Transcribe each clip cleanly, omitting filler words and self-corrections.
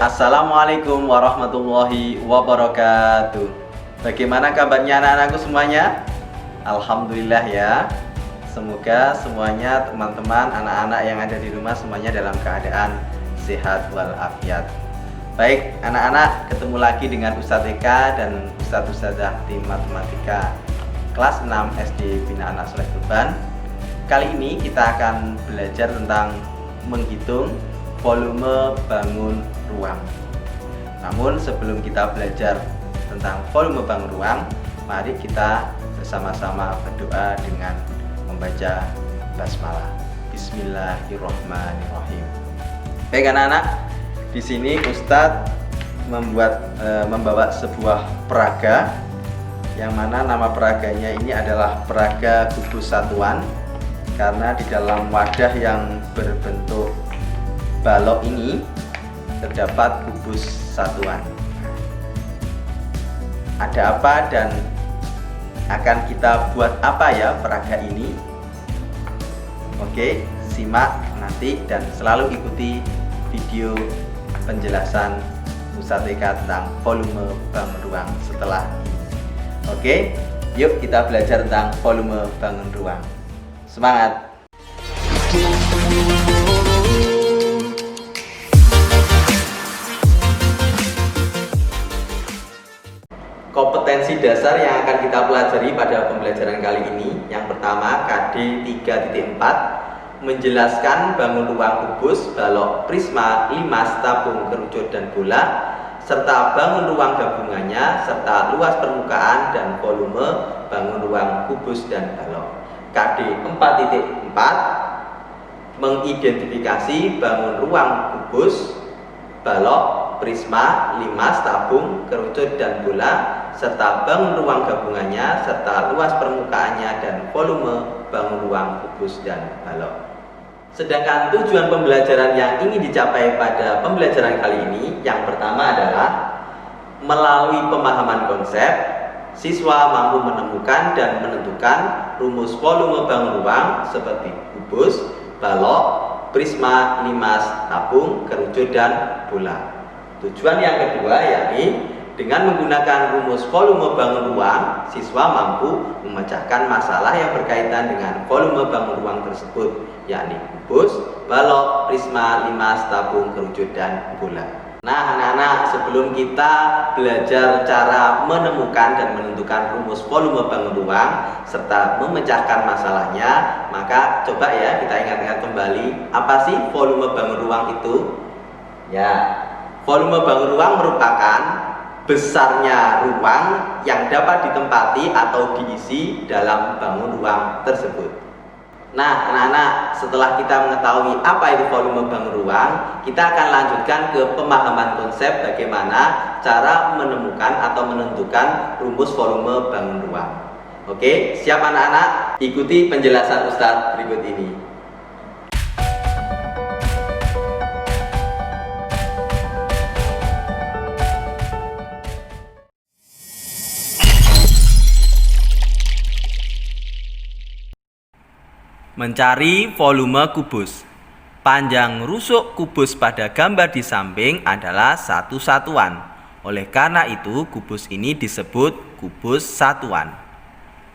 Assalamualaikum warahmatullahi wabarakatuh. Bagaimana kabarnya anak-anakku semuanya? Alhamdulillah ya. Semoga semuanya teman-teman anak-anak yang ada di rumah semuanya dalam keadaan sehat walafiat. Baik anak-anak, ketemu lagi dengan Ustadz Eka dan Ustadzah tim matematika kelas 6 SD Bina Anak Soleh Kurban. Kali ini kita akan belajar tentang menghitung volume bangun ruang. Namun sebelum kita belajar tentang volume bangun ruang, mari kita bersama-sama berdoa dengan membaca basmalah. Bismillahirrahmanirrahim. Baik anak-anak, di sini Ustadz membawa sebuah peraga, yang mana nama peraganya ini adalah peraga kubus satuan, karena di dalam wadah yang berbentuk balok ini terdapat kubus satuan. Ada apa dan akan kita buat apa ya peraga ini? Oke, simak nanti dan selalu ikuti video penjelasan Ustadz Eka tentang volume bangun ruang setelah ini. Oke, yuk kita belajar tentang volume bangun ruang. Semangat! Kompetensi dasar yang akan kita pelajari pada pembelajaran kali ini, yang pertama KD 3.4, menjelaskan bangun ruang kubus, balok, prisma, limas, tabung, kerucut, dan bola, serta bangun ruang gabungannya, serta luas permukaan dan volume bangun ruang kubus dan balok. KD 4.4, mengidentifikasi bangun ruang kubus, balok, prisma, limas, tabung, kerucut, dan bola, serta bangun ruang gabungannya, serta luas permukaannya dan volume bangun ruang kubus dan balok. Sedangkan tujuan pembelajaran yang ingin dicapai pada pembelajaran kali ini, yang pertama adalah melalui pemahaman konsep, siswa mampu menemukan dan menentukan rumus volume bangun ruang seperti kubus, balok, prisma, limas, tabung, kerucut, dan bola. Tujuan yang kedua yakni dengan menggunakan rumus volume bangun ruang, siswa mampu memecahkan masalah yang berkaitan dengan volume bangun ruang tersebut, yakni kubus, balok, prisma, limas, tabung, kerucut, dan bola. Nah anak-anak, sebelum kita belajar cara menemukan dan menentukan rumus volume bangun ruang serta memecahkan masalahnya, maka coba ya kita ingat-ingat kembali, apa sih volume bangun ruang itu? Ya, volume bangun ruang merupakan besarnya ruang yang dapat ditempati atau diisi dalam bangun ruang tersebut. Nah anak-anak, setelah kita mengetahui apa itu volume bangun ruang, kita akan lanjutkan ke pemahaman konsep bagaimana cara menemukan atau menentukan rumus volume bangun ruang. Oke, siap anak-anak? Ikuti penjelasan Ustadz berikut ini. Mencari volume kubus. Panjang rusuk kubus pada gambar di samping adalah satu satuan. Oleh karena itu, kubus ini disebut kubus satuan.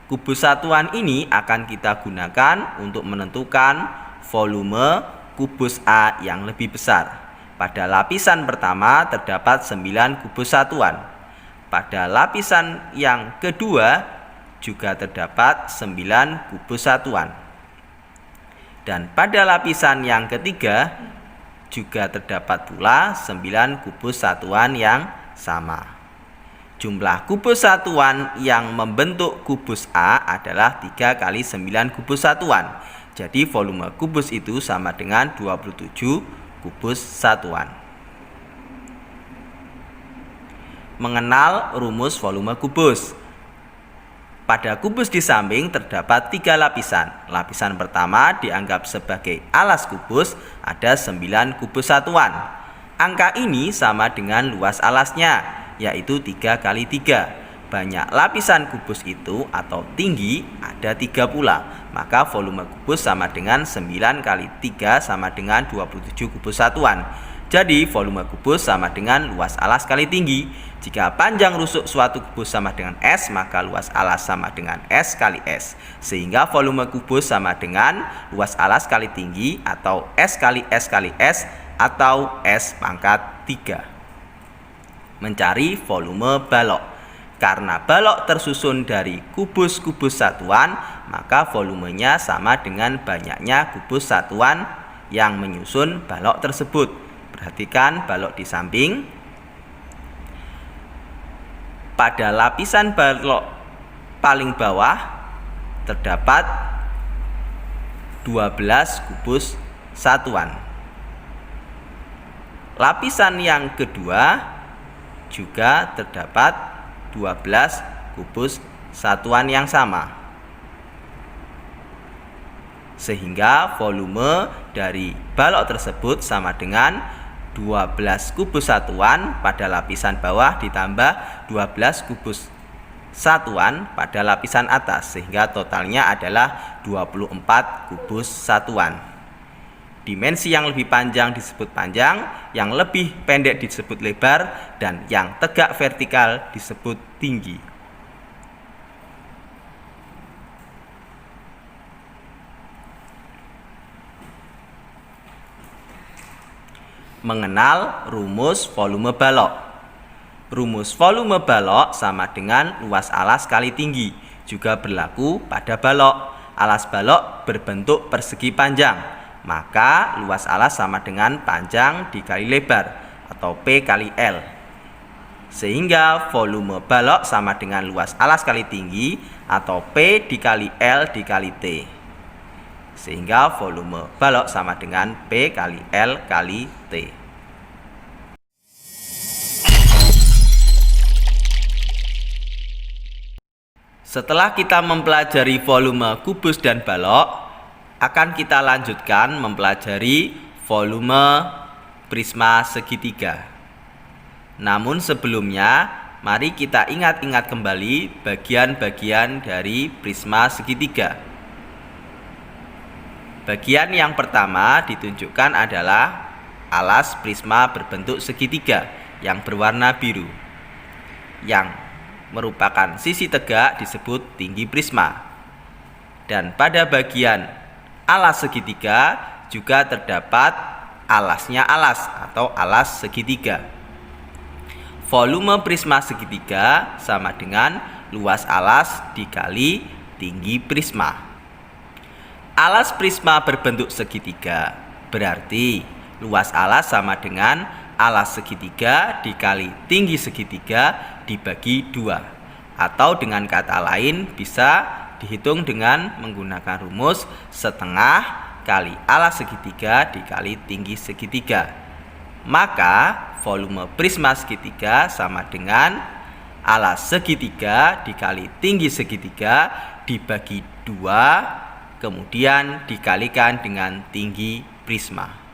Kubus satuan ini akan kita gunakan untuk menentukan volume kubus A yang lebih besar. Pada lapisan pertama terdapat 9 kubus satuan. Pada lapisan yang kedua juga terdapat 9 kubus satuan. Dan pada lapisan yang ketiga juga terdapat pula 9 kubus satuan yang sama. Jumlah kubus satuan yang membentuk kubus A adalah 3 kali 9 kubus satuan. Jadi volume kubus itu sama dengan 27 kubus satuan. Mengenal rumus volume kubus. Pada kubus di samping terdapat 3 lapisan. Lapisan pertama dianggap sebagai alas kubus, ada 9 kubus satuan. Angka ini sama dengan luas alasnya, yaitu 3 kali 3. Banyak lapisan kubus itu atau tinggi ada 3 pula. Maka volume kubus sama dengan 9 kali 3 sama dengan 27 kubus satuan. Jadi volume kubus sama dengan luas alas kali tinggi. Jika panjang rusuk suatu kubus sama dengan S, maka luas alas sama dengan S kali S. Sehingga volume kubus sama dengan luas alas kali tinggi atau S kali S kali S atau S pangkat 3. Mencari volume balok. Karena balok tersusun dari kubus-kubus satuan, maka volumenya sama dengan banyaknya kubus satuan yang menyusun balok tersebut. Perhatikan balok di samping. Pada lapisan balok paling bawah terdapat 12 kubus satuan. Lapisan yang kedua juga terdapat 12 kubus satuan yang sama. Sehingga volume dari balok tersebut sama dengan 12 kubus satuan pada lapisan bawah ditambah 12 kubus satuan pada lapisan atas, sehingga totalnya adalah 24 kubus satuan. Dimensi yang lebih panjang disebut panjang, yang lebih pendek disebut lebar, dan yang tegak vertikal disebut tinggi. Mengenal rumus volume balok. Rumus volume balok sama dengan luas alas kali tinggi, juga berlaku pada balok. Alas balok berbentuk persegi panjang, maka luas alas sama dengan panjang dikali lebar atau P kali L. Sehingga volume balok sama dengan luas alas kali tinggi atau P dikali L dikali T. Sehingga volume balok sama dengan P kali L kali T. Setelah kita mempelajari volume kubus dan balok, akan kita lanjutkan mempelajari volume prisma segitiga. Namun sebelumnya, mari kita ingat-ingat kembali bagian-bagian dari prisma segitiga. Bagian yang pertama ditunjukkan adalah alas prisma berbentuk segitiga yang berwarna biru, yang merupakan sisi tegak disebut tinggi prisma. Dan pada bagian alas segitiga juga terdapat alasnya alas atau alas segitiga. Volume prisma segitiga sama dengan luas alas dikali tinggi prisma. Alas prisma berbentuk segitiga, berarti luas alas sama dengan alas segitiga dikali tinggi segitiga dibagi 2. Atau dengan kata lain bisa dihitung dengan menggunakan rumus setengah kali alas segitiga dikali tinggi segitiga. Maka volume prisma segitiga sama dengan alas segitiga dikali tinggi segitiga dibagi 2, kemudian dikalikan dengan tinggi prisma.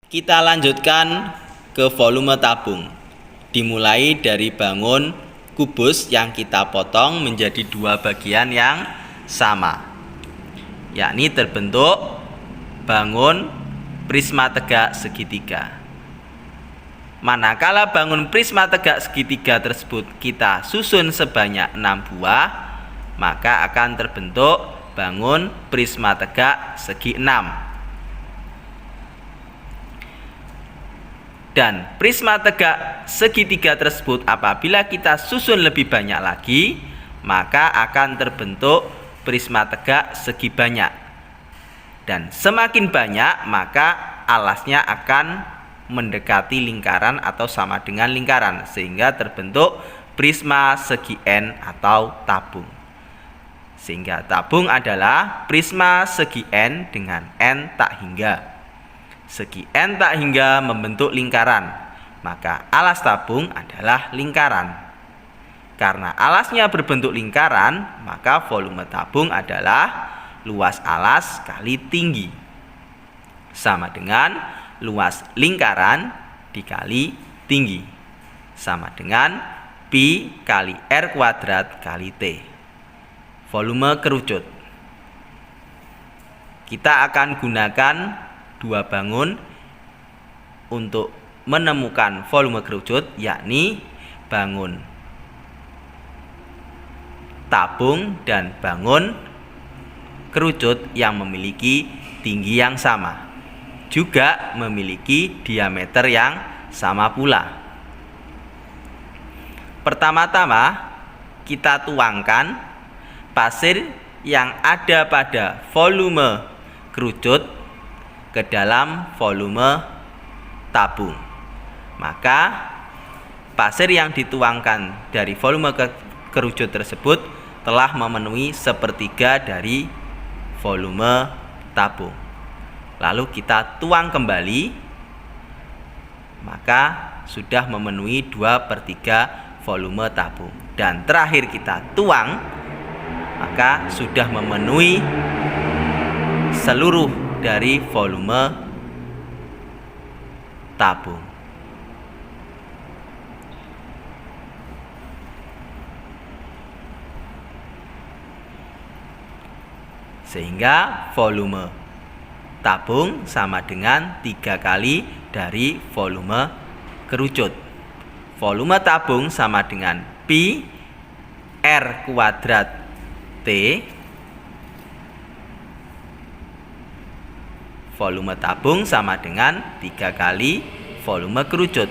Kita lanjutkan ke volume tabung. Dimulai dari bangun kubus yang kita potong menjadi 2 bagian yang sama, yakni terbentuk bangun prisma tegak segitiga. Manakala bangun prisma tegak segitiga tersebut kita susun sebanyak 6 buah, maka akan terbentuk bangun prisma tegak segi 6. Dan prisma tegak segitiga tersebut apabila kita susun lebih banyak lagi, maka akan terbentuk prisma tegak segi banyak. Dan semakin banyak, maka alasnya akan mendekati lingkaran atau sama dengan lingkaran, sehingga terbentuk prisma segi N atau tabung. Sehingga tabung adalah prisma segi N dengan N tak hingga. Segi N tak hingga membentuk lingkaran, maka alas tabung adalah lingkaran. Karena alasnya berbentuk lingkaran, maka volume tabung adalah luas alas kali tinggi, sama dengan luas lingkaran dikali tinggi, sama dengan pi kali R kuadrat kali T. Volume kerucut. Kita akan gunakan dua bangun untuk menemukan volume kerucut, yakni bangun tabung dan bangun kerucut yang memiliki tinggi yang sama, juga memiliki diameter yang sama pula. Pertama-tama kita tuangkan pasir yang ada pada volume kerucut ke dalam volume tabung. Maka pasir yang dituangkan dari volume kerucut tersebut telah memenuhi sepertiga dari volume tabung. Lalu kita tuang kembali, maka sudah memenuhi 2/3 volume tabung. Dan terakhir kita tuang, maka sudah memenuhi seluruh dari volume tabung. Sehingga volume tabung sama dengan 3 kali dari volume kerucut. Volume tabung sama dengan pi R kuadrat T. Volume tabung sama dengan 3 kali volume kerucut.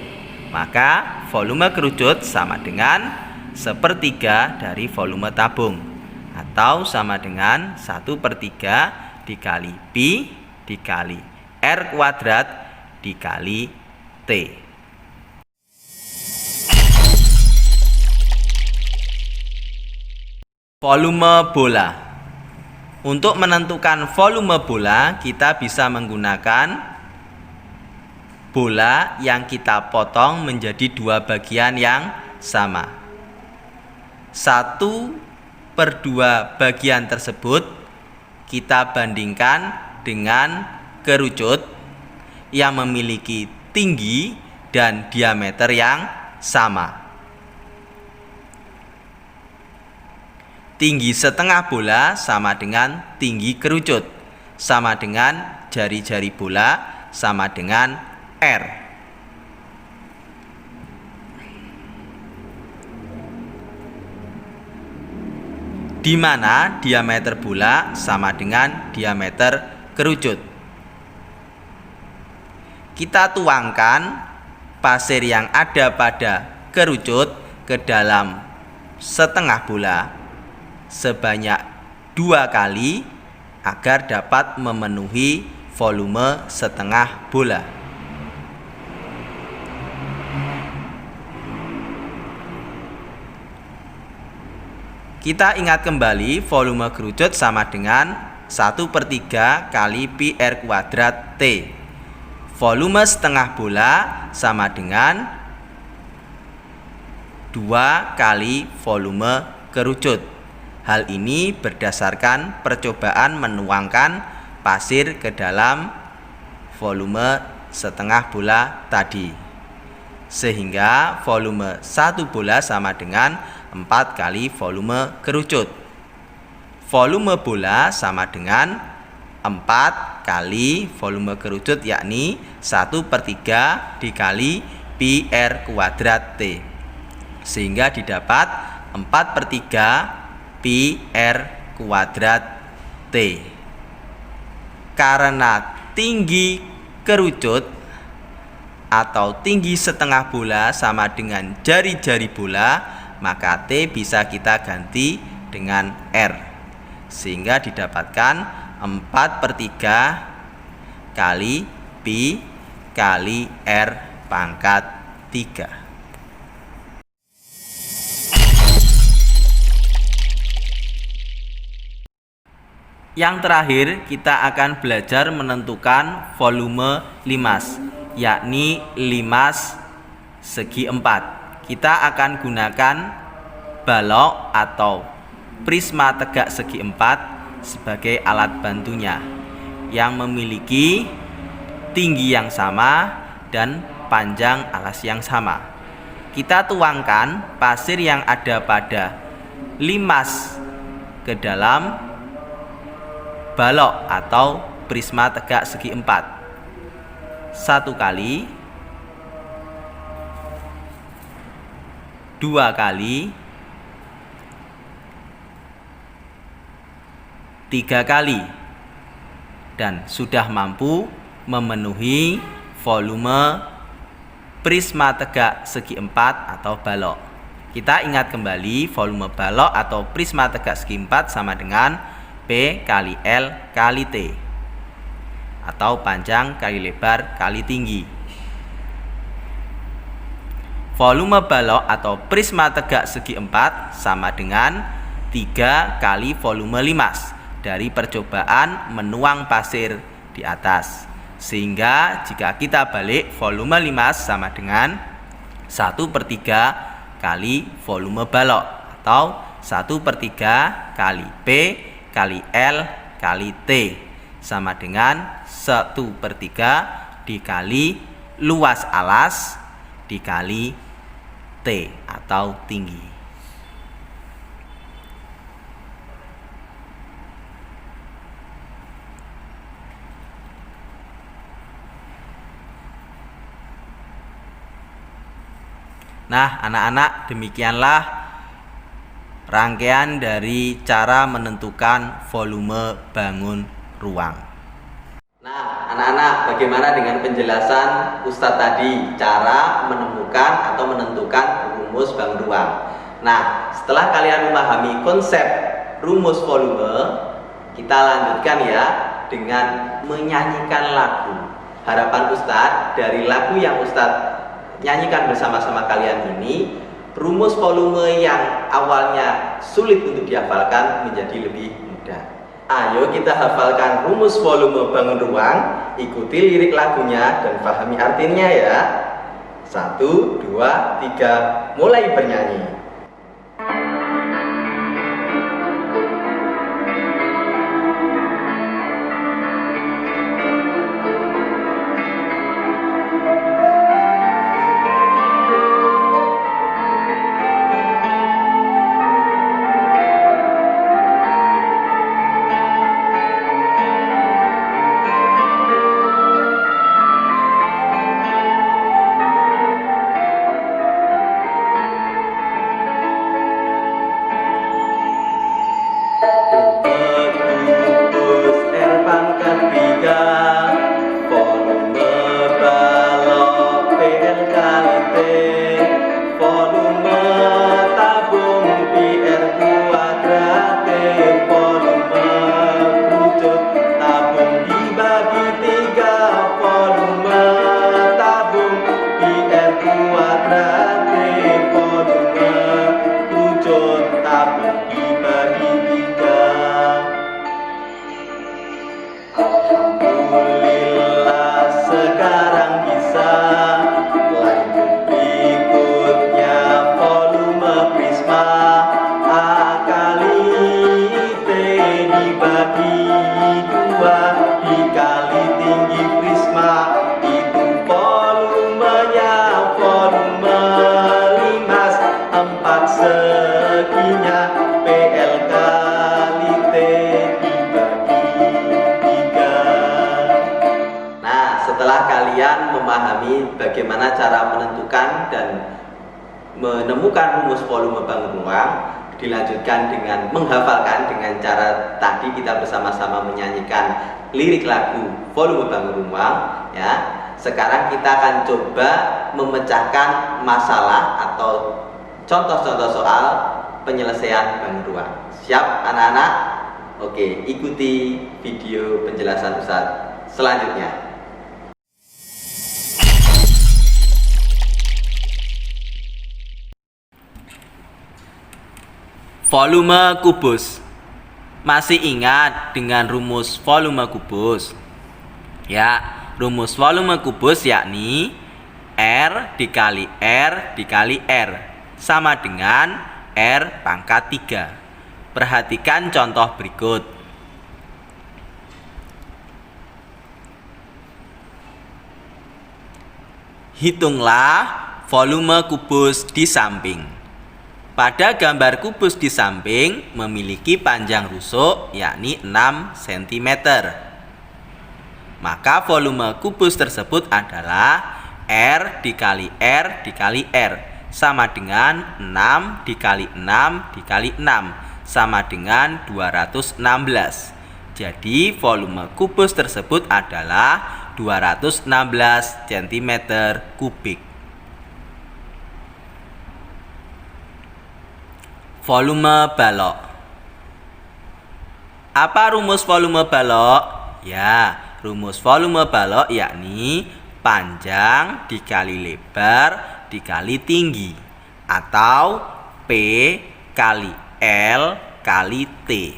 Maka volume kerucut sama dengan 1/3 dari volume tabung, atau sama dengan 1/3 dikali pi dikali R kuadrat dikali T. Volume bola. Untuk menentukan volume bola, kita bisa menggunakan bola yang kita potong menjadi 2 bagian yang sama. 1/2 bagian tersebut kita bandingkan dengan kerucut yang memiliki tinggi dan diameter yang sama. Tinggi setengah bola sama dengan tinggi kerucut, sama dengan jari-jari bola sama dengan R. Di mana diameter bola sama dengan diameter kerucut. Kita tuangkan pasir yang ada pada kerucut ke dalam setengah bola sebanyak 2 kali agar dapat memenuhi volume setengah bola. Kita ingat kembali, volume kerucut sama dengan 1/3 kali pi R kuadrat T. Volume setengah bola sama dengan 2 kali volume kerucut. Hal ini berdasarkan percobaan menuangkan pasir ke dalam volume setengah bola tadi. Sehingga volume 1 bola sama dengan 4 kali volume kerucut. Volume bola sama dengan 4 kali volume kerucut, yakni 1/3 dikali pi R kuadrat T. Sehingga didapat 4/3 pi R kuadrat T. Karena tinggi kerucut atau tinggi setengah bola sama dengan jari-jari bola, maka T bisa kita ganti dengan R. Sehingga didapatkan 4/3 kali pi kali R pangkat 3. Yang terakhir, kita akan belajar menentukan volume limas, yakni limas segi 4. Kita akan gunakan balok atau prisma tegak segi 4 sebagai alat bantunya yang memiliki tinggi yang sama dan panjang alas yang sama. Kita tuangkan pasir yang ada pada limas ke dalam balok atau prisma tegak segi 4. 1 kali, 2 kali, 3 kali, dan sudah mampu memenuhi volume prisma tegak segi 4 atau balok. Kita ingat kembali, volume balok atau prisma tegak segi 4 sama dengan P kali L kali T, atau panjang kali lebar kali tinggi. Volume balok atau prisma tegak segi 4 sama dengan 3 kali volume limas dari percobaan menuang pasir di atas. Sehingga jika kita balik, volume limas sama dengan 1/3 kali volume balok, atau 1/3 kali P kali L kali T sama dengan 1/3 dikali luas alas dikali T atau tinggi. Nah, anak-anak, demikianlah rangkaian dari cara menentukan volume bangun ruang. Nah, anak-anak, bagaimana dengan penjelasan Ustadz tadi, cara menemukan atau menentukan rumus bangun ruang? Nah, setelah kalian memahami konsep rumus volume, kita lanjutkan ya dengan menyanyikan lagu. Harapan Ustadz, dari lagu yang Ustadz nyanyikan bersama-sama kalian ini, rumus volume yang awalnya sulit untuk dihafalkan menjadi lebih mudah. Ayo kita hafalkan rumus volume bangun ruang, ikuti lirik lagunya dan pahami artinya ya. 1, 2, 3, mulai bernyanyi. Memahami bagaimana cara menentukan dan menemukan rumus volume bangun ruang, dilanjutkan dengan menghafalkan dengan cara tadi kita bersama-sama menyanyikan lirik lagu volume bangun ruang ya. Sekarang kita akan coba memecahkan masalah atau contoh-contoh soal penyelesaian bangun ruang. Siap anak-anak? Oke, ikuti video penjelasan Ustadz selanjutnya. Volume kubus. Masih ingat dengan rumus volume kubus? Ya, rumus volume kubus yakni R dikali R dikali R sama dengan R pangkat 3. Perhatikan contoh berikut. Hitunglah volume kubus di samping. Pada gambar kubus di samping memiliki panjang rusuk yakni 6 cm. Maka volume kubus tersebut adalah R dikali R dikali R sama dengan 6 dikali 6 dikali 6 sama dengan 216. Jadi volume kubus tersebut adalah 216 cm kubik. Volume balok. Apa rumus volume balok? Ya, rumus volume balok yakni panjang dikali lebar dikali tinggi atau P kali L kali T.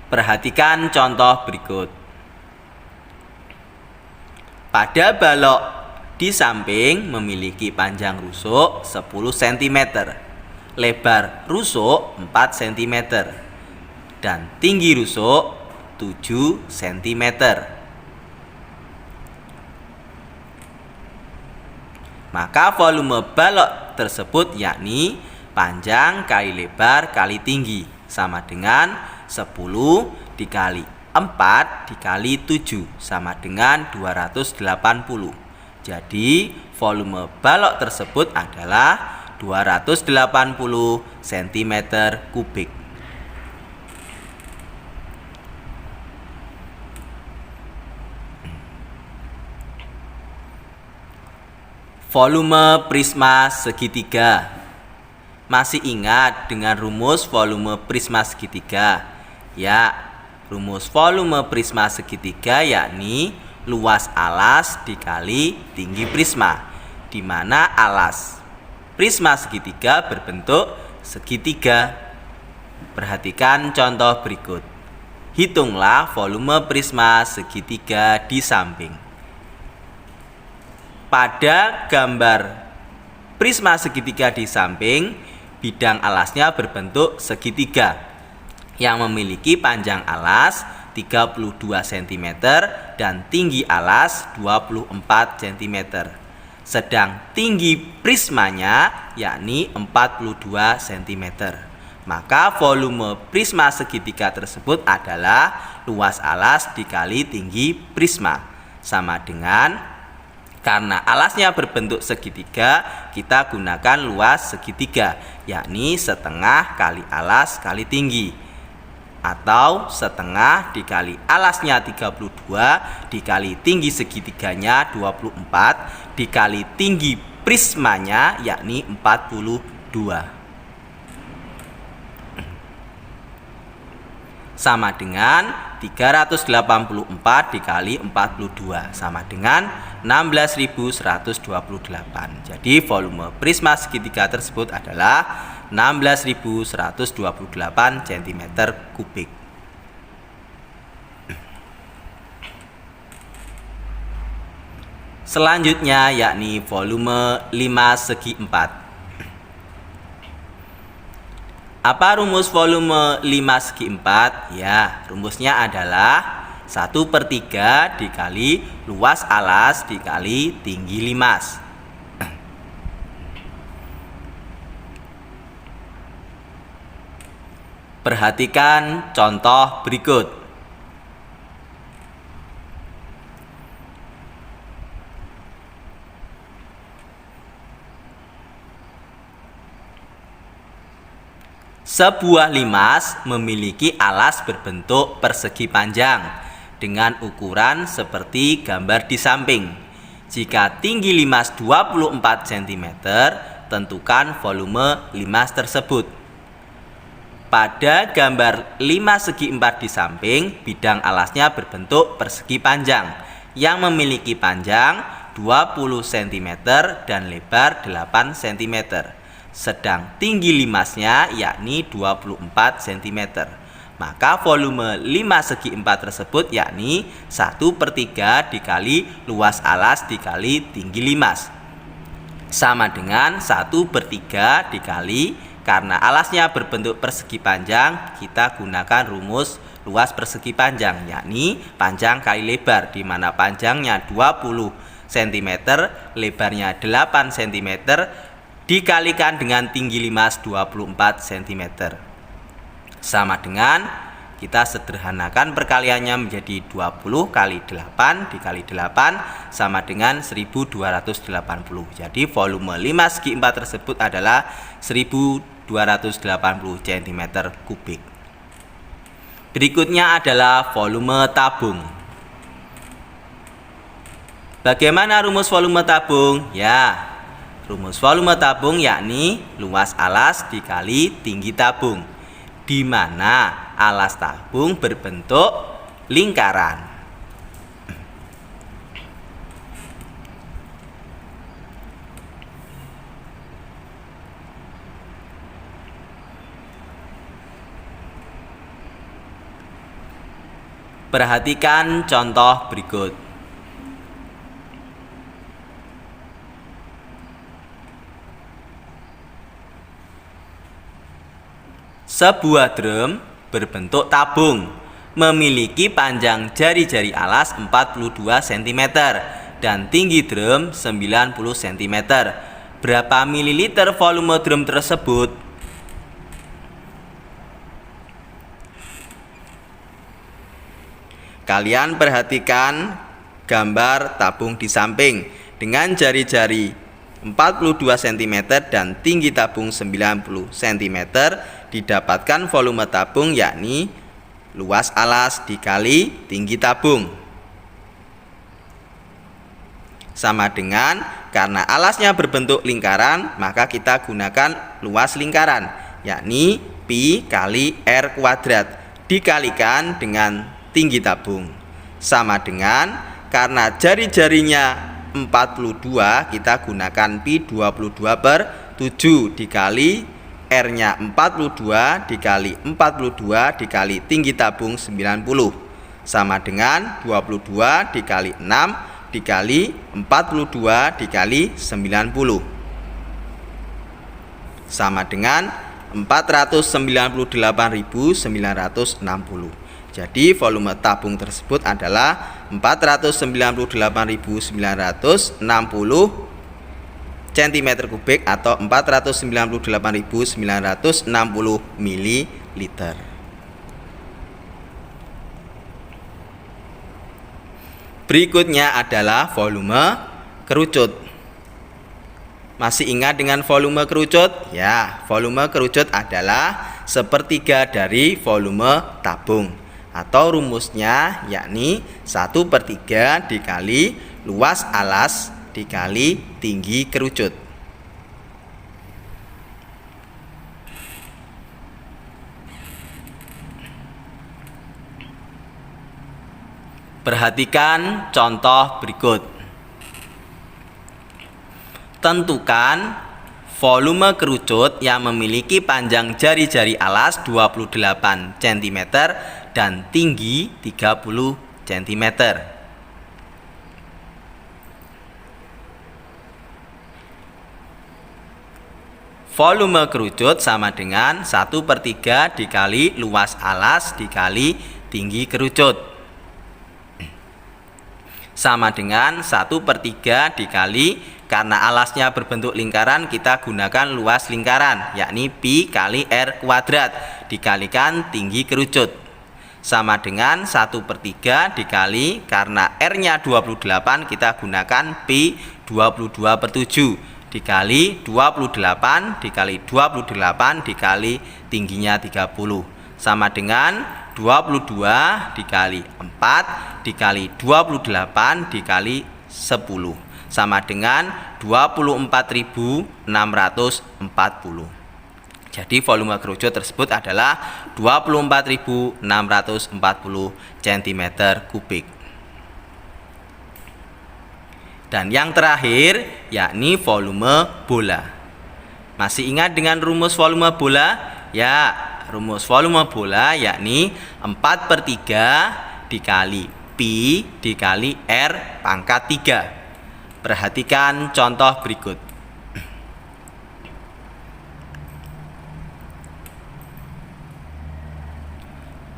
Perhatikan contoh berikut. Pada balok di samping memiliki panjang rusuk 10 cm, lebar rusuk 4 cm, dan tinggi rusuk 7 cm. Maka volume balok tersebut yakni panjang kali lebar kali tinggi sama dengan 10 dikali 4 dikali 7 sama dengan 280. Jadi volume balok tersebut adalah 280 cm kubik. Volume prisma segitiga. Masih ingat dengan rumus volume prisma segitiga? Ya, rumus volume prisma segitiga yakni luas alas dikali tinggi prisma, di mana alas prisma segitiga berbentuk segitiga. Perhatikan contoh berikut. Hitunglah volume prisma segitiga di samping. Pada gambar prisma segitiga di samping, bidang alasnya berbentuk segitiga yang memiliki panjang alas 32 cm dan tinggi alas 24 cm. Sedang tinggi prismanya yakni 42 cm. Maka volume prisma segitiga tersebut adalah luas alas dikali tinggi prisma, sama dengan, karena alasnya berbentuk segitiga, kita gunakan luas segitiga, yakni setengah kali alas kali tinggi, atau setengah dikali alasnya 32 dikali tinggi segitiganya 24 dikali tinggi prismanya yakni 42. Sama dengan 384 dikali 42 sama dengan 16.128. Jadi volume prisma segitiga tersebut adalah 16.128 cm kubik. Selanjutnya yakni volume 5 segi 4. Apa rumus volume 5 segi 4? Ya, rumusnya adalah 1/3 dikali luas alas dikali tinggi limas. Perhatikan contoh berikut. Sebuah limas memiliki alas berbentuk persegi panjang dengan ukuran seperti gambar di samping. Jika tinggi limas 24 cm, tentukan volume limas tersebut. Pada gambar 5 segi 4 di samping, bidang alasnya berbentuk persegi panjang yang memiliki panjang 20 cm dan lebar 8 cm. Sedang tinggi limasnya yakni 24 cm. Maka volume 5 segi 4 tersebut yakni 1/3 dikali luas alas dikali tinggi limas, sama dengan 1/3 dikali, karena alasnya berbentuk persegi panjang, kita gunakan rumus luas persegi panjang, yakni panjang kali lebar, di mana panjangnya 20 cm, lebarnya 8 cm, dikalikan dengan tinggi limas 24 cm. Sama dengan, kita sederhanakan perkaliannya menjadi 20 kali 8 dikali 8 sama dengan 1280. Jadi volume 5/4 tersebut adalah 1280 cm3. Berikutnya adalah volume tabung. Bagaimana rumus volume tabung? Ya, rumus volume tabung yakni luas alas dikali tinggi tabung, di mana alas tabung berbentuk lingkaran. Perhatikan contoh berikut. Sebuah drum berbentuk tabung memiliki panjang jari-jari alas 42 cm dan tinggi drum 90 cm. Berapa mililiter volume drum tersebut? Kalian perhatikan gambar tabung di samping dengan jari-jari 42 cm dan tinggi tabung 90 cm, didapatkan volume tabung yakni luas alas dikali tinggi tabung. Sama dengan, karena alasnya berbentuk lingkaran, maka kita gunakan luas lingkaran yakni pi kali r kuadrat dikalikan dengan tinggi tabung. Sama dengan, karena jari-jarinya 42, kita gunakan pi 22/7 dikali R-nya 42 dikali 42 dikali tinggi tabung 90. Sama dengan 22 dikali 6 dikali 42 dikali 90. Sama dengan 498.960. Jadi volume tabung tersebut adalah 498.960 cm3 atau 498.960 ml. Berikutnya adalah volume kerucut. Masih ingat dengan volume kerucut? Ya, volume kerucut adalah sepertiga dari volume tabung, atau rumusnya yakni 1/3 dikali luas alas dikali tinggi kerucut. Perhatikan contoh berikut. Tentukan volume kerucut yang memiliki panjang jari-jari alas 28 cm dan tinggi 30 cm. Volume kerucut sama dengan 1/3 dikali luas alas dikali tinggi kerucut. Sama dengan 1/3 dikali, karena alasnya berbentuk lingkaran, kita gunakan luas lingkaran yakni pi kali r kuadrat dikalikan tinggi kerucut. Sama dengan 1/3 dikali, karena R-nya 28, kita gunakan pi 22/7 dikali 28 dikali 28 dikali tingginya 30. Sama dengan 22 dikali 4 dikali 28 dikali 10. Sama dengan 24.640. Jadi volume kerucut tersebut adalah 24.640 cm3. Dan yang terakhir yakni volume bola. Masih ingat dengan rumus volume bola? Ya, rumus volume bola yakni 4/3 dikali pi dikali r pangkat 3. Perhatikan contoh berikut.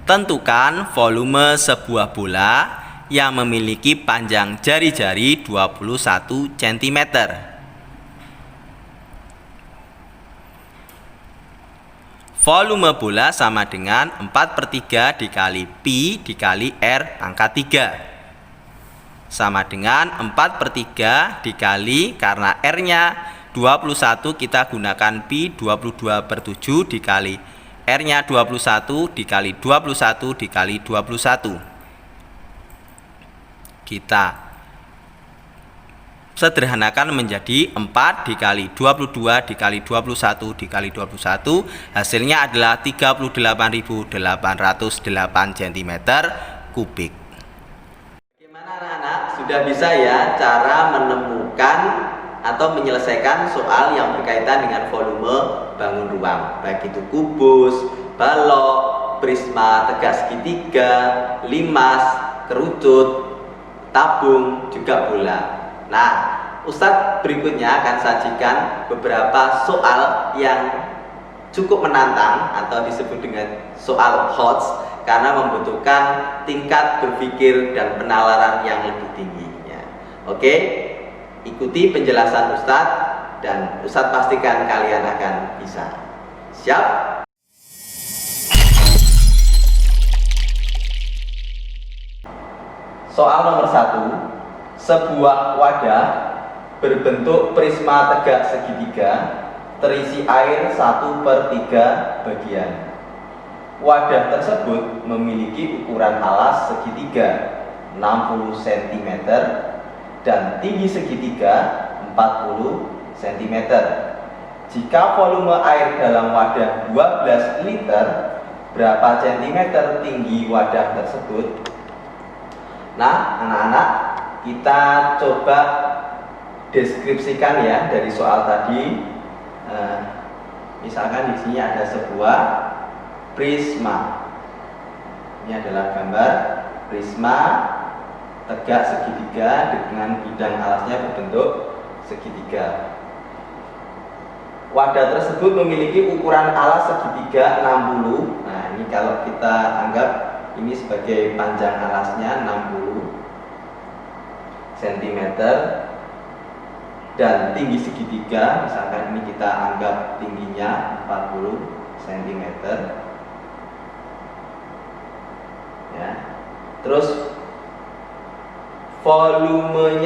Tentukan volume sebuah bola yang memiliki panjang jari-jari 21 cm. volume bola sama dengan 4/3 dikali pi dikali R pangkat 3. Sama dengan 4/3 dikali, karena R-nya 21 kita gunakan pi 22/7 dikali R-nya 21 dikali 21 dikali 21. Kita sederhanakan menjadi 4 dikali 22 dikali 21 dikali 21, hasilnya adalah 38.808 cm kubik. Bagaimana anak-anak? Sudah bisa ya cara menemukan atau menyelesaikan soal yang berkaitan dengan volume bangun ruang, baik itu kubus, balok, prisma, tegak segitiga, limas, kerucut, tabung, juga bola. Nah, Ustadz berikutnya akan sajikan beberapa soal yang cukup menantang atau disebut dengan soal HOTS karena membutuhkan tingkat berpikir dan penalaran yang lebih tinggi. Oke, ikuti penjelasan Ustadz dan Ustadz pastikan kalian akan bisa. Siap? Soal nomor 1. Sebuah wadah berbentuk prisma tegak segitiga terisi air 1/3 bagian. Wadah tersebut memiliki ukuran alas segitiga 60 cm dan tinggi segitiga 40 cm. Jika volume air dalam wadah 12 liter, berapa centimeter tinggi wadah tersebut? Nah, anak-anak, kita coba deskripsikan ya dari soal tadi. Misalkan di sini ada sebuah prisma. Ini adalah gambar prisma tegak segitiga dengan bidang alasnya berbentuk segitiga. Wadah tersebut memiliki ukuran alas segitiga 60. Nah, ini kalau kita anggap ini sebagai panjang alasnya 60 cm dan tinggi segitiga, misalkan ini kita anggap tingginya 40 cm ya. Terus volume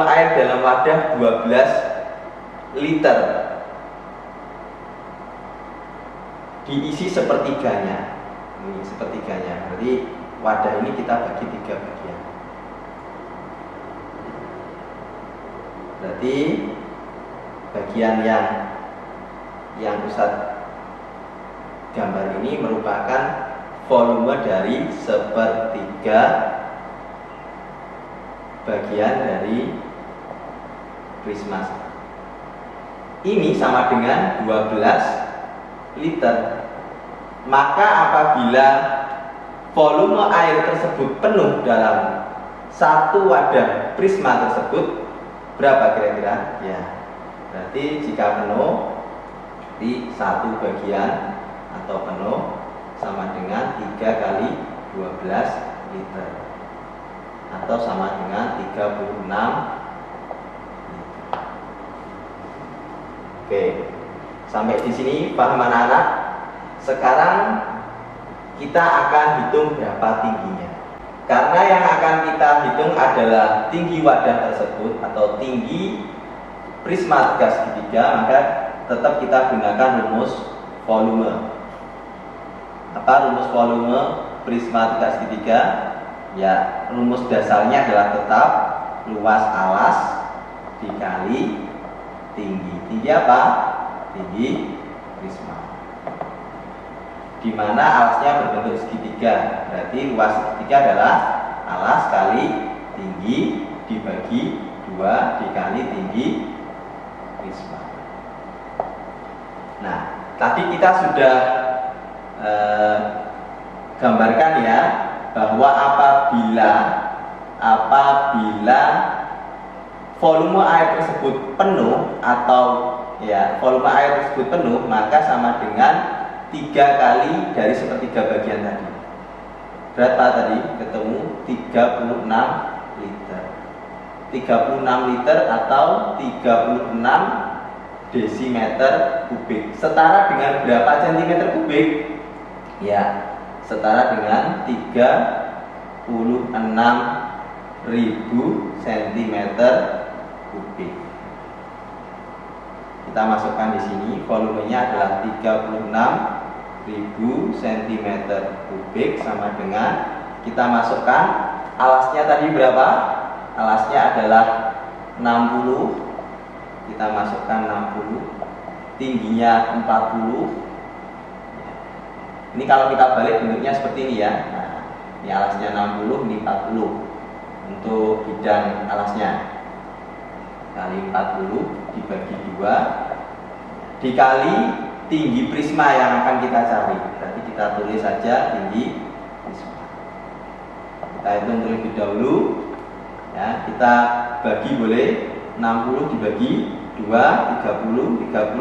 air dalam wadah 12 liter diisi sepertiganya. Ini sepertiganya, berarti wadah ini kita bagi 3 bagian. Berarti bagian yang Ustadz gambar ini merupakan volume dari sepertiga bagian dari prisma. Ini sama dengan 12 liter. Maka apabila volume air tersebut penuh dalam satu wadah prisma tersebut, berapa kira-kira? Ya, berarti jika penuh di satu bagian atau penuh sama dengan 3 kali 12 liter atau sama dengan 36 liter. Oke, sampai di sini paham anak-anak? Sekarang kita akan hitung berapa tingginya. Karena yang akan kita hitung adalah tinggi wadah tersebut atau tinggi prisma tegak segitiga, maka tetap kita gunakan rumus volume. Apa rumus volume prisma tegak segitiga? Ya, rumus dasarnya adalah tetap luas alas dikali tinggi. Tinggi apa? Tinggi prisma. Di mana alasnya berbentuk segitiga, berarti luas segitiga adalah alas kali tinggi dibagi 2 dikali tinggi prisma. Nah, tadi kita sudah gambarkan ya bahwa apabila volume air tersebut penuh atau ya volume air tersebut penuh, maka sama dengan 3 kali dari sepertiga bagian tadi. Berapa tadi? Ketemu 36 liter. 36 liter atau 36 desimeter kubik. Setara dengan berapa centimeter kubik? Ya, setara dengan 36.000 centimeter kubik. Kita masukkan di sini, volumenya adalah 36.000 centimeter kubik, sama dengan kita masukkan alasnya tadi berapa? Alasnya adalah 60. Kita masukkan 60, tingginya 40. Ini kalau kita balik bentuknya seperti ini ya. Nah, ini alasnya 60, ini 40 untuk bidang alasnya. Kali 40 dibagi 2 dikali tinggi prisma yang akan kita cari. Berarti kita tulis saja tinggi prisma. Kita hitung terlebih dahulu ya. Kita bagi boleh 60 dibagi 2, 30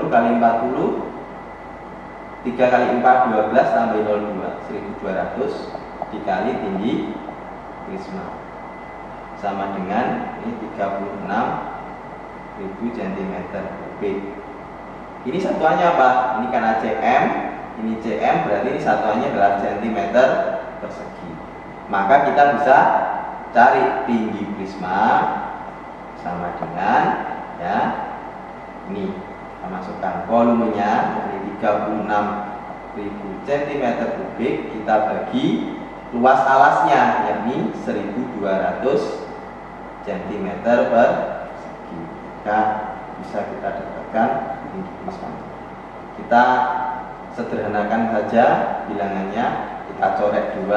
kali 40, 3 kali 4, 12 tambah 02, 1200 dikali tinggi prisma, sama dengan ini 36.000 cm kubik. Ini satuannya apa? Ini karena cm, ini cm, berarti ini satuannya adalah centimeter persegi. Maka kita bisa cari tinggi prisma sama dengan ya, ini kita masukkan volumenya dari 36.000 cm kubik, kita bagi luas alasnya yakni 1200 cm persegi. Maka bisa kita dapatkan tinggi prisma. Kita sederhanakan saja bilangannya, kita coret 2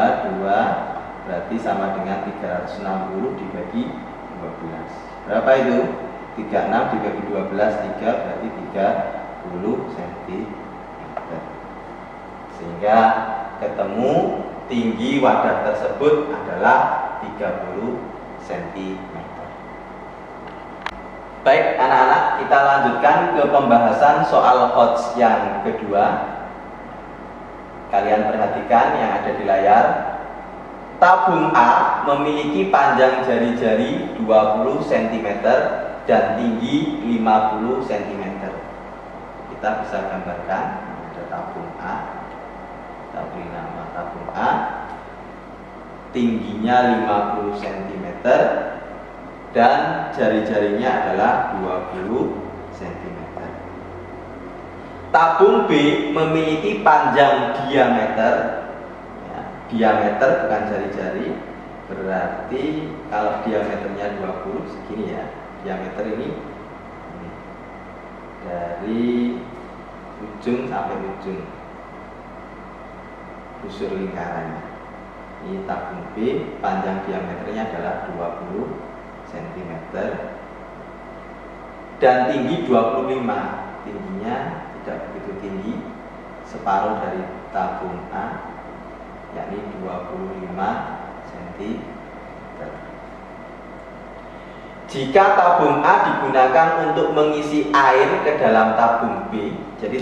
berarti sama dengan 360 dibagi 12. Berapa itu? 36 dibagi 12, 3 berarti 30 cm. Sehingga ketemu tinggi wadah tersebut adalah 30 cm. Baik anak-anak, kita lanjutkan ke pembahasan soal HOTS yang kedua. Kalian perhatikan yang ada di layar. Tabung A memiliki panjang jari-jari 20 cm dan tinggi 50 cm. Kita bisa gambarkan ada tabung A. Kita beri nama tabung A. Tingginya 50 cm dan jari-jarinya adalah 20 cm. Tabung B memiliki panjang diameter, ya, diameter bukan jari-jari, berarti kalau diameternya 20 segini ya, diameter ini dari ujung sampai ujung busur lingkarannya. Ini tabung B, panjang diameternya adalah 20 cm dan tinggi 25. Tingginya tidak begitu tinggi, separuh dari tabung A, yakni 25 cm. Jika tabung A digunakan untuk mengisi air ke dalam tabung B, jadi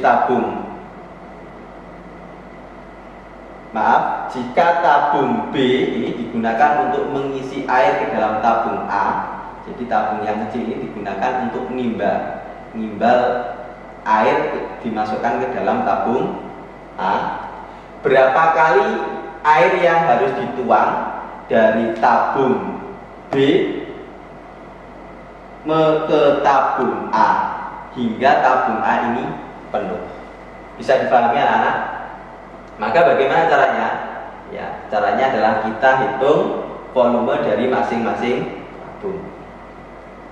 jika tabung B ini digunakan untuk mengisi air ke dalam tabung A, jadi tabung yang kecil ini digunakan untuk nimbal air dimasukkan ke dalam tabung A. Berapa kali air yang harus dituang dari tabung B ke tabung A hingga tabung A ini penuh? Bisa dipahami anak-anak? Maka bagaimana caranya? Ya, caranya adalah kita hitung volume dari masing-masing tabung.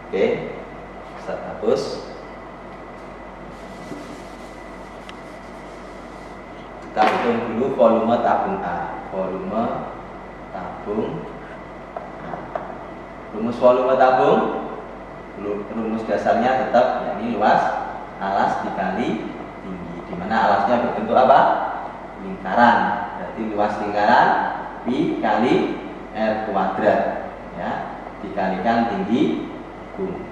Oke, Ustaz hapus. Kita hitung dulu volume tabung A. Volume tabung A. Rumus volume tabung, rumus dasarnya tetap yakni luas alas dikali tinggi, di mana alasnya berbentuk apa? Lingkaran. Berarti luas lingkaran pi kali R kuadrat, ya, dikalikan tinggi tabung.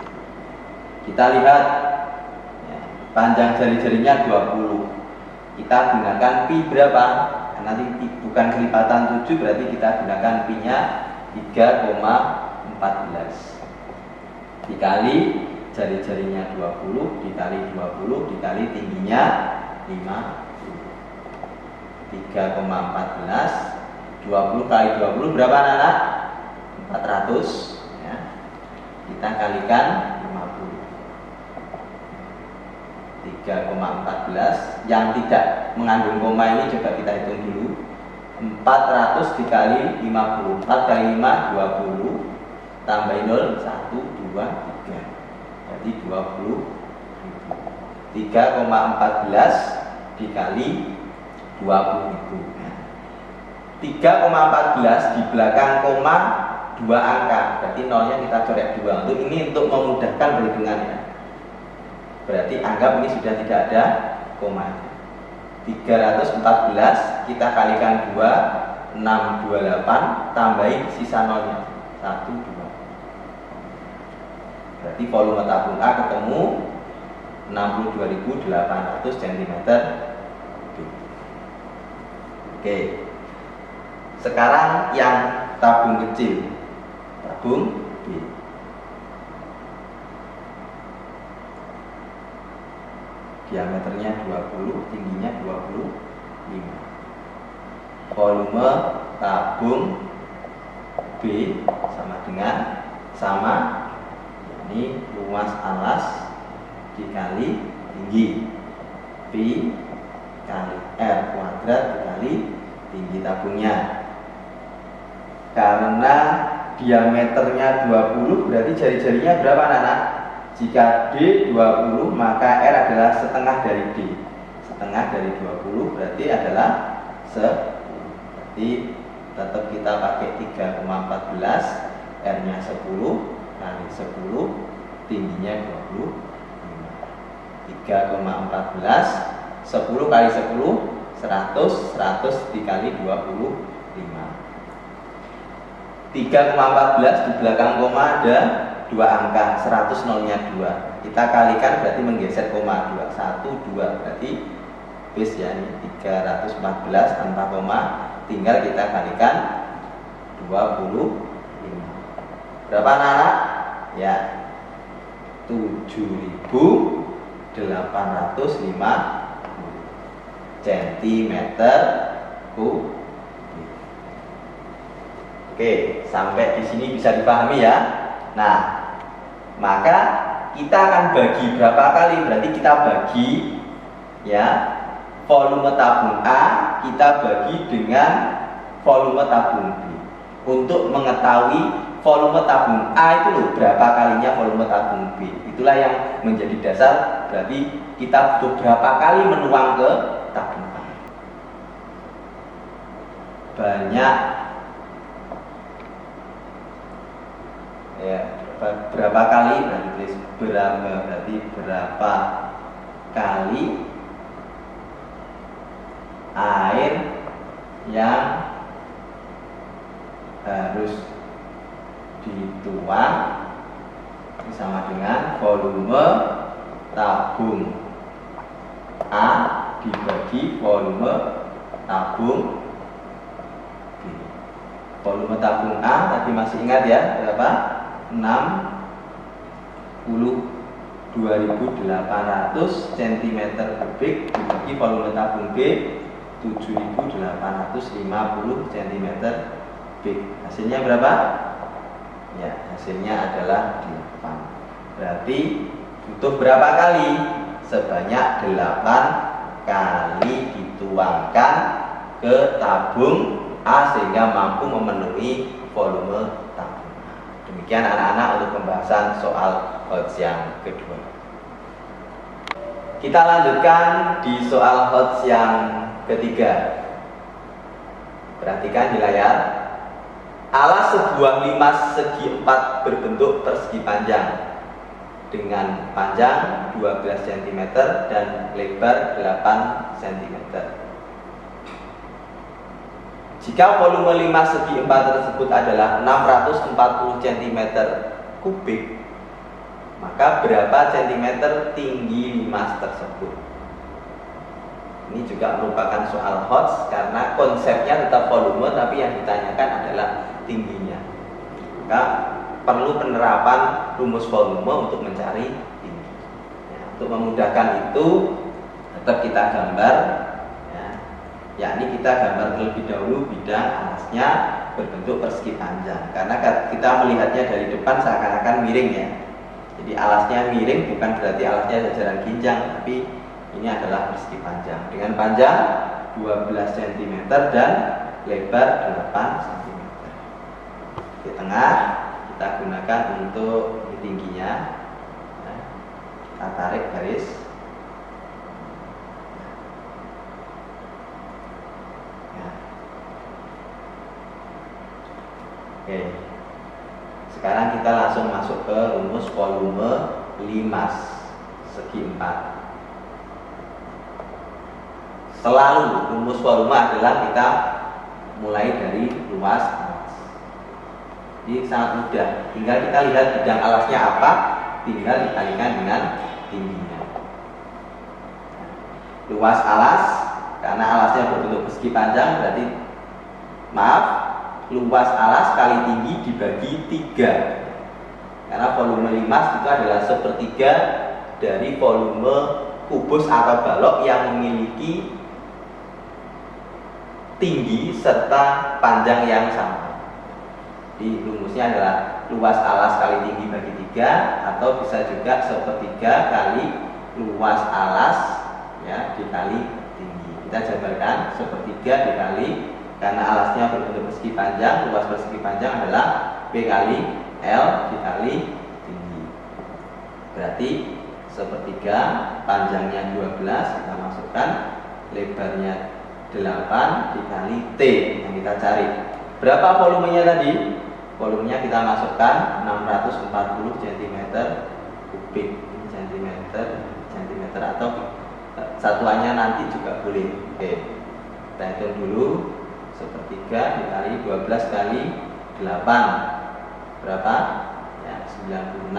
Kita lihat ya, panjang jari-jarinya 20. Kita gunakan pi berapa? Nanti bukan kelipatan 7, berarti kita gunakan pi nya 3,14 dikali jari-jarinya 20 dikali 20 dikali tingginya 50. 3,14 20 kali 20 berapa anak? 400 ya. Kita kalikan 50. 3,14 yang tidak mengandung koma ini coba kita hitung dulu. 400 dikali 50. 4 kali 5 20 tambahin 0 1 2 3 berarti 20.000. 3,14 dikali 20.000. 3,14 di belakang koma 2 angka, berarti nolnya kita coret 2. Untuk ini untuk memudahkan perhitungannya. Berarti anggap ini sudah tidak ada koma. 314 kita kalikan 2 628 tambahin sisa nolnya 1 2. Berarti volume tabung A ketemu 62.800 cm3. Oke. Sekarang yang tabung kecil, tabung B. Diameternya 20, tingginya 25. Volume tabung B sama ini luas alas dikali tinggi P kali R kuadrat dikali tinggi tabungnya. Karena diameternya 20 berarti jari-jarinya berapa anak-anak? Jika D 20 maka R adalah setengah dari D. Setengah dari 20 berarti adalah 10. Berarti tetap kita pakai 3,14 R nya 10 kali 10 tingginya 25. 3,14 10 kali 10 100 100 dikali 25. 3,14 di belakang koma ada 2 angka, 100 nolnya 2. Kita kalikan berarti menggeser koma 2 1 2 berarti base ya ini 314 tanpa koma, tinggal kita kalikan 25. Berapa anak-anak? Ya 7.850 cm3. Oke, sampai di sini bisa dipahami ya. Nah, maka kita akan bagi berapa kali? Berarti kita bagi ya volume tabung A kita bagi dengan volume tabung B. Untuk mengetahui volume tabung A itu loh berapa kalinya volume tabung B. Itulah yang menjadi dasar. Berarti kita butuh berapa kali menuang ke tabung A. Banyak ya, berapa kali berarti berapa kali air yang harus dituang sama dengan volume tabung A dibagi volume tabung B. Volume tabung A tadi masih ingat ya berapa? 62.800 cm3 dibagi volume tabung B 7.850 cm3. Hasilnya berapa? Ya, hasilnya adalah 8. Berarti butuh berapa kali? Sebanyak 8 kali dituangkan ke tabung A sehingga mampu memenuhi volume tabung. Demikian anak-anak untuk pembahasan soal HOTS yang kedua. Kita lanjutkan di soal HOTS yang ketiga. Perhatikan di layar. Alas sebuah limas segi 4 berbentuk persegi panjang dengan panjang 12 cm dan lebar 8 cm. Jika volume limas segi 4 tersebut adalah 640 cm3, maka berapa centimeter tinggi limas tersebut? Ini juga merupakan soal HOTS karena konsepnya tetap volume tapi yang ditanyakan adalah tingginya. Maka perlu penerapan rumus volume untuk mencari tinggi. Ya, untuk memudahkan itu tetap kita gambar, ya, yakni kita gambar terlebih dahulu bidang alasnya berbentuk persegi panjang, karena kita melihatnya dari depan seakan-akan miring ya. Jadi alasnya miring bukan berarti alasnya jajaran ginjang, tapi ini adalah persegi panjang dengan panjang 12 cm dan lebar 8 cm. Di tengah kita gunakan untuk tingginya, nah, kita tarik garis. Nah. Oke, sekarang kita langsung masuk ke rumus volume limas segi 4. Selalu rumus volume adalah kita mulai dari luas alas. Jadi sangat mudah, tinggal kita lihat bidang alasnya apa, tinggal dikalikan dengan tingginya. Luas alas, karena alasnya berbentuk persegi panjang, berarti luas alas kali tinggi dibagi 3. Karena volume limas itu adalah sepertiga dari volume kubus atau balok yang memiliki tinggi serta panjang yang sama. Di rumusnya adalah luas alas kali tinggi bagi 3, atau bisa juga sepertiga kali luas alas ya dikali tinggi. Kita jabarkan sepertiga dikali, karena alasnya berbentuk persegi panjang, luas persegi panjang adalah P kali L dikali tinggi. Berarti sepertiga panjangnya 12 kita masukkan, lebarnya 8 dikali T yang kita cari. Berapa volumenya tadi? Volumenya kita masukkan 640 cm kubik. Cm atau satuannya nanti juga boleh. Oke, kita hitung dulu. Sepertiga dikali 12 kali 8 berapa? Ya, 96.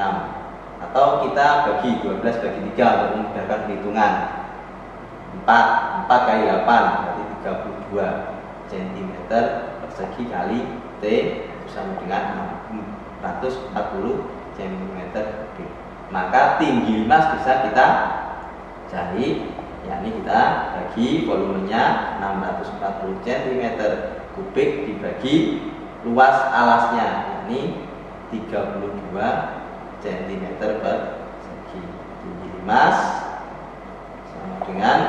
Atau kita bagi 12 bagi 3 untuk memudahkan perhitungan. 4 kali 8 berarti 32 cm persegi kali T sama dengan 640 cm kubik. Maka tinggi limas bisa kita cari, yakni kita bagi volumenya 640 cm kubik dibagi luas alasnya, yakni 32 cm persegi. Tinggi limas sama dengan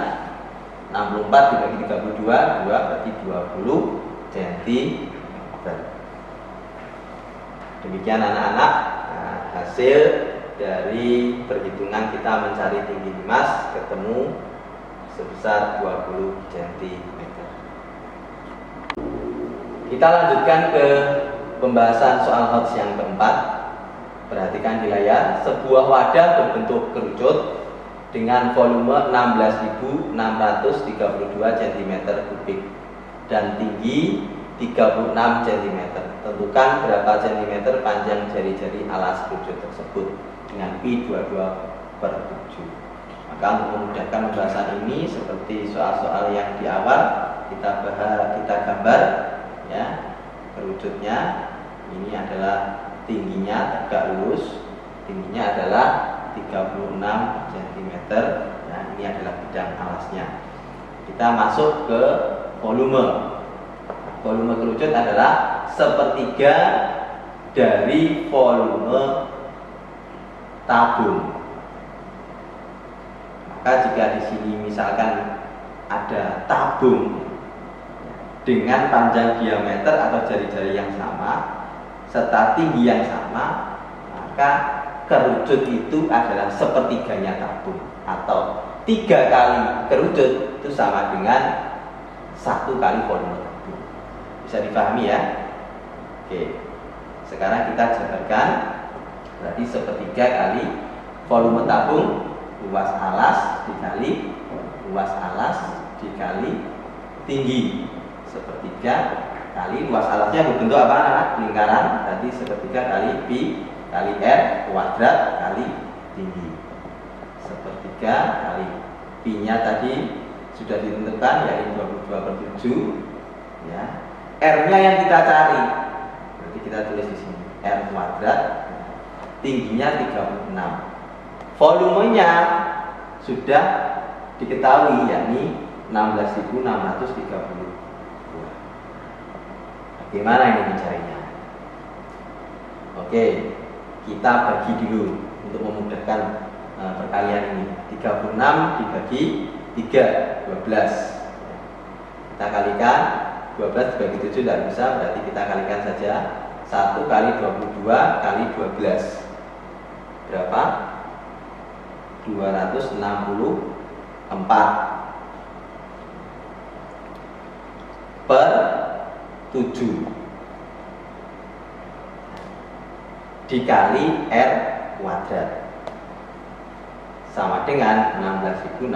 64 dibagi 32, 2 berarti 20 cm. Demikian anak-anak, nah, hasil dari perhitungan kita mencari tinggi limas ketemu sebesar 20 cm. Kita lanjutkan ke pembahasan soal HOTS yang keempat. Perhatikan di layar, sebuah wadah berbentuk kerucut dengan volume 16.632 cm kubik dan tinggi 36 cm. Tentukan berapa cm panjang jari-jari alas kerucut tersebut dengan Pi 22/7. Maka untuk memudahkan pembahasan ini, seperti soal-soal yang di awal, kita gambar ya kerucutnya. Ini adalah tingginya tegak lurus, tingginya adalah 36 cm. Nah, ini adalah bidang alasnya. Kita masuk ke volume. Volume kerucut adalah sepertiga dari volume tabung. Maka jika di sini misalkan ada tabung dengan panjang diameter atau jari-jari yang sama serta tinggi yang sama, maka kerucut itu adalah sepertiganya tabung, atau 3 kali kerucut itu sama dengan 1 kali volume tabung. Bisa dipahami ya? Oke, sekarang kita jabarkan. Berarti sepertiga kali volume tabung, luas alas dikali luas alas dikali tinggi. Sepertiga kali luas alasnya berbentuk apa anak? Lingkaran. Berarti sepertiga kali Pi kali R kuadrat kali tinggi. Sepertiga kali Pi-nya tadi sudah ditentukan, yaitu 22/7 ya. R-nya yang kita cari, berarti kita tulis di sini R kuadrat, tingginya 36. Volumenya sudah diketahui, yakni 16.632. Bagaimana ini mencarinya? Oke, kita bagi dulu untuk memudahkan perkalian ini. 36 dibagi 3, 12. Kita kalikan, 12 dibagi 7 tidak bisa, berarti kita kalikan saja. 1 kali 22 kali 12 berapa? 264 per 7 dikali R kuadrat sama dengan 16.630.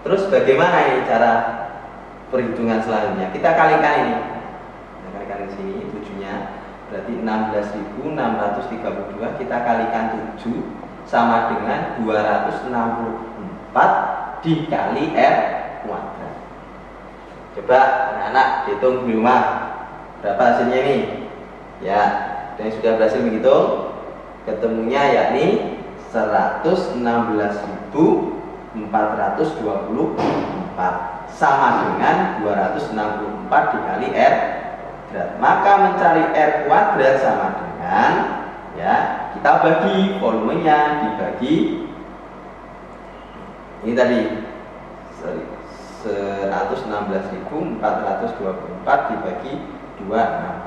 Terus bagaimana ini cara perhitungan selanjutnya? Kita kalikan ini. Kita kalikan di sini 7-nya. Berarti 16.632 kita kalikan 7 sama dengan 264 dikali R kuadrat. Coba anak-anak hitung di rumah. Berapa hasilnya ini? Ya, dan sudah berhasil menghitung, ketemunya yakni 116.424 sama dengan 264 dikali R kuadrat. Maka mencari R kuadrat sama dengan, ya, kita bagi volumenya dibagi ini tadi 116.424 dibagi 264.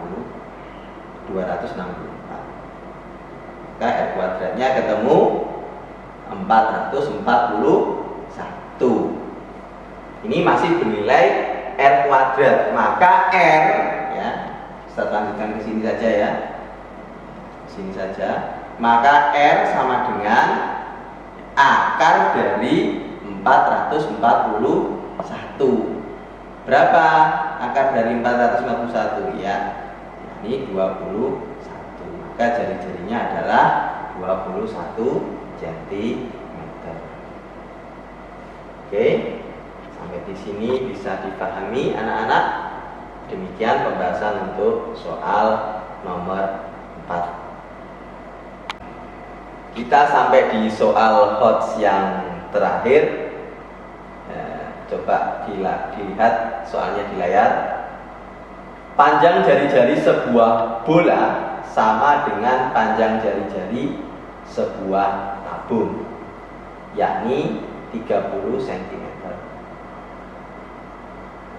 Maka R kuadratnya ketemu 441. Ini masih bernilai R kuadrat. Maka R, ya, kita lanjutkan ke sini saja ya. Sini saja. Maka R sama dengan akar dari 441. Berapa akar dari 441? Ya, ini 21. Maka jari-jarinya adalah 21 cm. Oke, sampai di sini bisa dipahami anak-anak. Demikian pembahasan untuk soal nomor 4. Kita sampai di soal HOTS yang terakhir. Coba dilihat soalnya di layar. Panjang jari-jari sebuah bola sama dengan panjang jari-jari sebuah tabung, yakni 30 cm.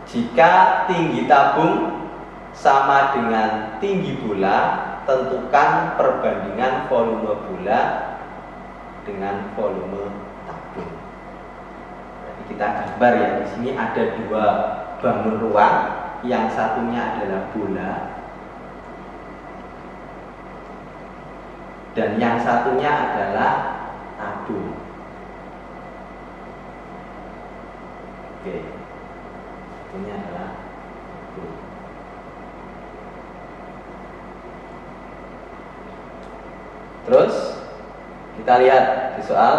Jika tinggi tabung sama dengan tinggi bola, tentukan perbandingan volume bola dengan volume tabung. Jadi kita gambar ya, di sini ada dua bangun ruang, yang satunya adalah bola dan yang satunya adalah tabung. Oke, ini adalah tabung. Terus kita lihat di soal,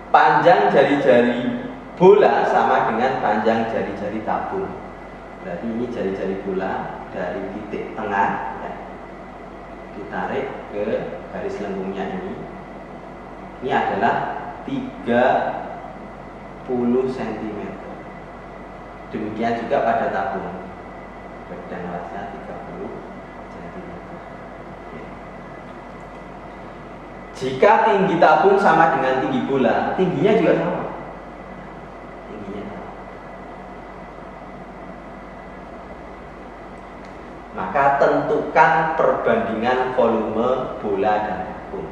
panjang jari-jari bola sama dengan panjang jari-jari tabung. Berarti ini jari-jari bola dari titik tengah, ya, ditarik ke garis lengkungnya ini. Ini adalah 30 cm. Demikian juga pada tabung, dan luasnya 30 cm. Jika tinggi tabung sama dengan tinggi bola, tingginya juga sama. Tingginya sama. Maka tentukan perbandingan volume bola dan tabung.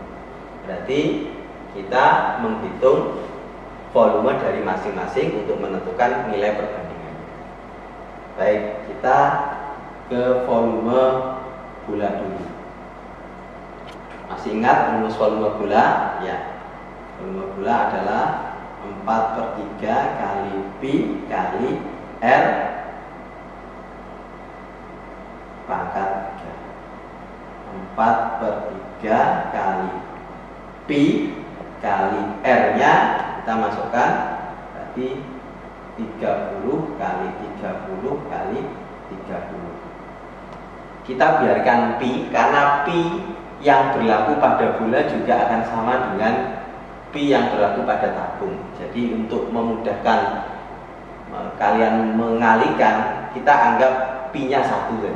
Berarti kita menghitung volume dari masing-masing untuk menentukan nilai perbandingan. Baik, kita ke volume bola dulu. Masih ingat rumus volume bola? Ya, volume bola adalah 4/3 kali Pi kali R pangkat 3. 4/3 kali Pi kali R-nya kita masukkan, berarti 30 kali 30 kali 30. kita biarkan pi, karena pi yang berlaku pada bola juga akan sama dengan pi yang berlaku pada tabung. Jadi untuk memudahkan kalian mengalihkan, kita anggap pi-nya 1.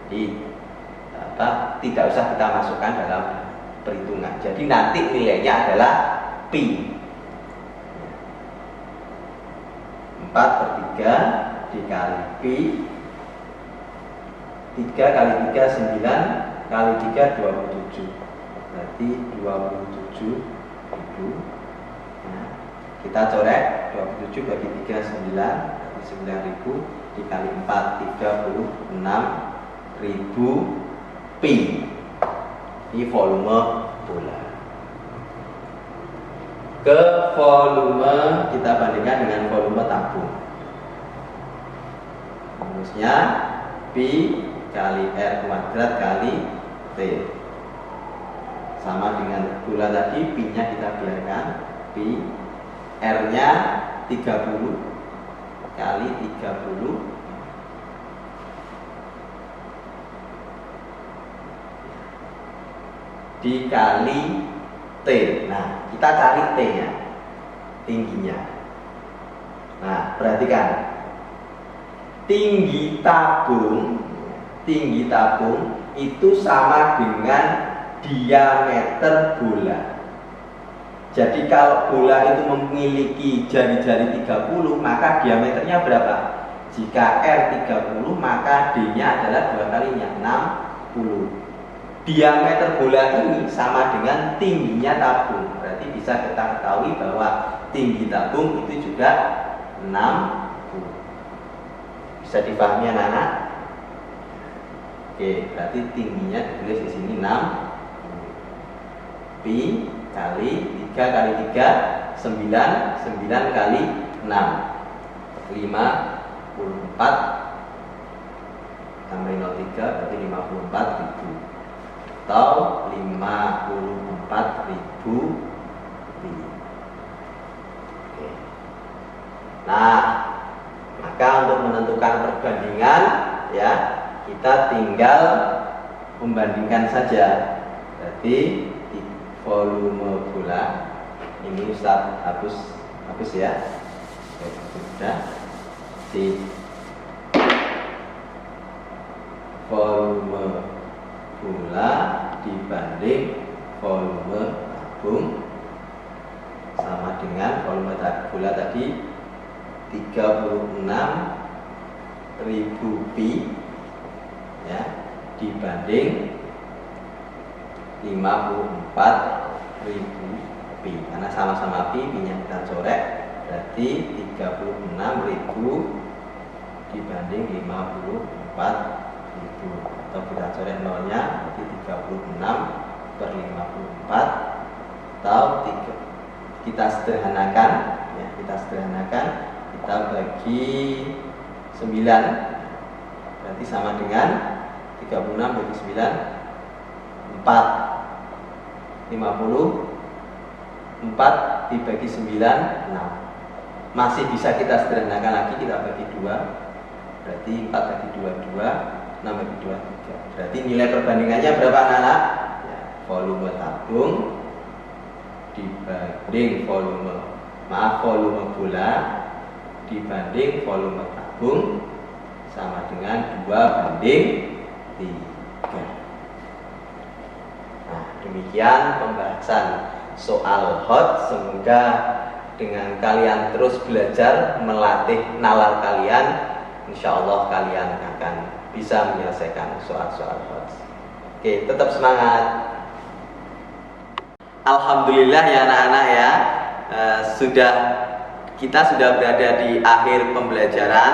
Jadi tidak usah kita masukkan dalam perhitungan. Jadi nanti nilainya adalah pi. 4/3 dikali pi, 3 kali 3 9 kali 3 27, berarti 27.000. Nah, kita coret 27 bagi 3 9, berarti 9.000 dikali 4 36.000 pi. Ini volume bola. Ke volume kita bandingkan dengan volume tabung. Rumusnya pi kali R kuadrat kali T, sama dengan bola tadi. Pi nya kita biarkan, pi, R nya 30 kali 30 dikali T. Nah, kita cari T nya, tingginya. Nah, perhatikan, tinggi tabung itu sama dengan diameter bola. Jadi kalau bola itu memiliki jari-jari 30, maka diameternya berapa? Jika R 30, maka D-nya adalah 2 kalinya, 60. Diameter bola ini sama dengan tingginya tabung. Berarti bisa kita ketahui bahwa tinggi tabung itu juga 60. Bisa dipahami anak-anak? Oke, berarti tingginya ditulis di sini 6 pi kali 3 kali 3 9, 9 kali 6 54, tambah 03 berarti 54.000 atau 54.000 pi. Oke. Nah, maka untuk menentukan perbandingan, ya, kita tinggal membandingkan saja. Berarti di volume bola ini Ustaz hapus ya. Oke, sudah. Di volume bola dibanding volume tabung sama dengan volume bola tadi 36.000 pi, ya, dibanding 54.000 pi. Karena sama-sama pi, pi-nya kita coret, berarti 36.000 dibanding 54.000. Atau kita coret nolnya, berarti 36/54, atau kita sederhanakan, ya, kita bagi 9, berarti sama dengan 36 bagi 9 4, 54 dibagi 9 6. Masih bisa kita sederhanakan lagi, kita bagi 2, berarti 4 bagi 2 2, 6 bagi 2 3. Berarti nilai perbandingannya berapa anak-anak? Ya, volume tabung dibanding volume bola dibanding volume tabung sama dengan 2/3. Nah, demikian pembahasan soal hot. Semoga dengan kalian terus belajar melatih nalar kalian, insya Allah kalian akan bisa menyelesaikan soal-soal hot. Oke, tetap semangat. Alhamdulillah ya anak-anak ya, kita sudah berada di akhir pembelajaran.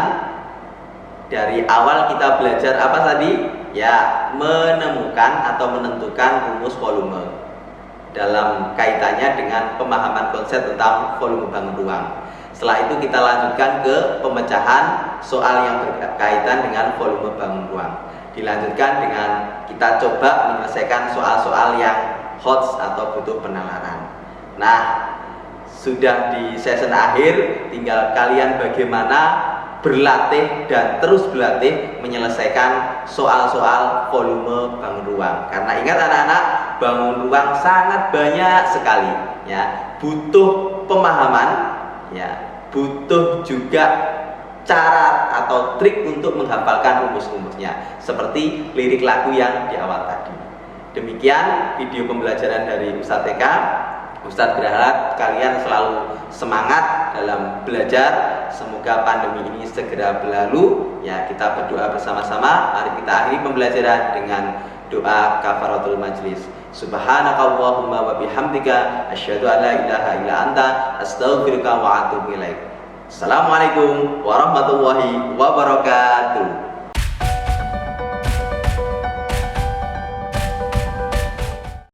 Dari awal kita belajar apa tadi? Ya, menemukan atau menentukan rumus volume dalam kaitannya dengan pemahaman konsep tentang volume bangun ruang. Setelah itu kita lanjutkan ke pemecahan soal yang berkaitan dengan volume bangun ruang. Dilanjutkan dengan kita coba menyelesaikan soal-soal yang hot atau butuh penalaran. Nah, sudah di sesi akhir, tinggal kalian bagaimana berlatih dan terus berlatih menyelesaikan soal-soal volume bangun ruang. Karena ingat anak-anak, bangun ruang sangat banyak sekali ya, butuh pemahaman ya, butuh juga cara atau trik untuk menghafalkan rumus-rumusnya seperti lirik lagu yang di awal tadi. Demikian video pembelajaran dari Ustadz TK. Ustadz berharap kalian selalu semangat dalam belajar. Semoga pandemi ini segera berlalu ya. Kita berdoa bersama-sama. Mari kita akhiri pembelajaran dengan doa kafaratul majlis. Subhanakallahumma wa bihamdika asyhadu an la ilaha illa anta astaghfiruka wa atubu ilaik. Assalamualaikum warahmatullahi wabarakatuh.